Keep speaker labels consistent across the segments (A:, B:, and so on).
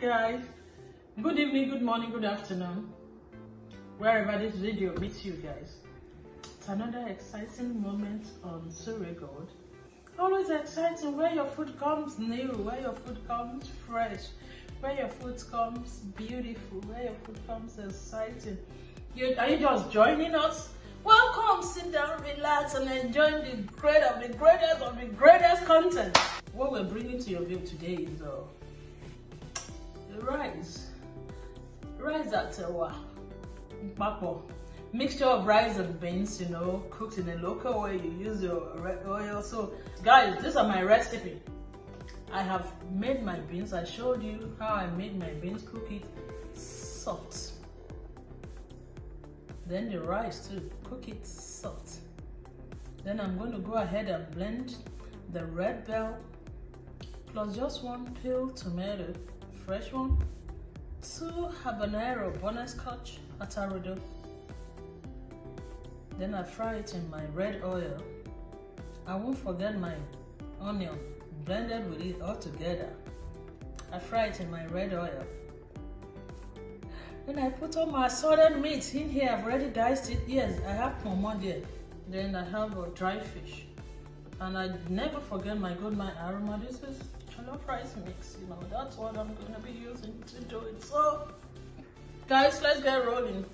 A: guys, good evening, good morning, good afternoon, wherever this video meets you guys. It's another exciting moment on Surrey Gold. Always exciting where your food comes new, where your food comes fresh, where your food comes beautiful, where your food comes exciting. Are you just joining us? Welcome, sit down, relax, and enjoy the greatest content. What we're bringing to your view today is the rice at mixture of rice and beans, you know, cooked in a local way. You use your red oil. So guys, these are my recipe. I have made my beans. I showed you how I made my beans, cook it soft. Then the rice too, cook it soft. Then I'm going to go ahead and blend the red bell plus just one peeled tomato, fresh one, 2 habanero butterscotch attarado. Then I fry it in my red oil. I won't forget my onion, blended with it all together. I fry it in my red oil. Then I put all my assorted meat in here. I've already diced it. Yes, I have pomo there. Then I have a dry fish. And I never forget my goldminearoma. This is jollof rice mix. You know, that's what I'm going to be using to do it. So, guys, let's get rolling.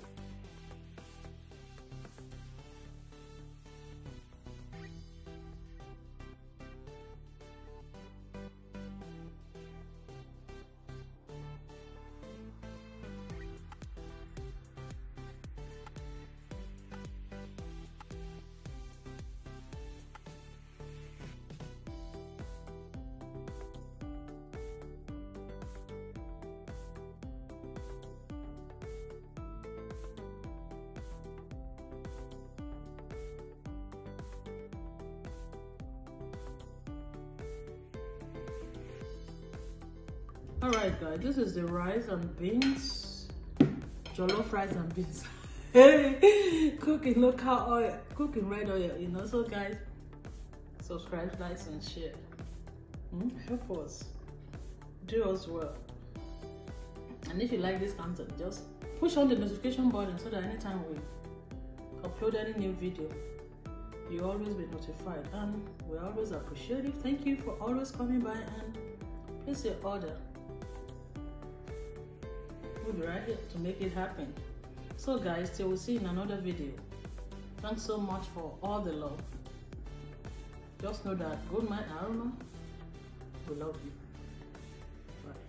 A: Alright guys, this is the rice and beans, jollof rice and beans. Cook in local oil, cook in red oil, you know. So guys, subscribe, like and share. Help us, do us well. And if you like this content, just push on the notification button so that anytime we upload any new video, you always be notified. And we always appreciate it. Thank you for always coming by and place your order. We'll be right here to make it happen. So guys, till we see in another video. Thanks so much for all the love. Just know that goldminearoma will love you. Bye.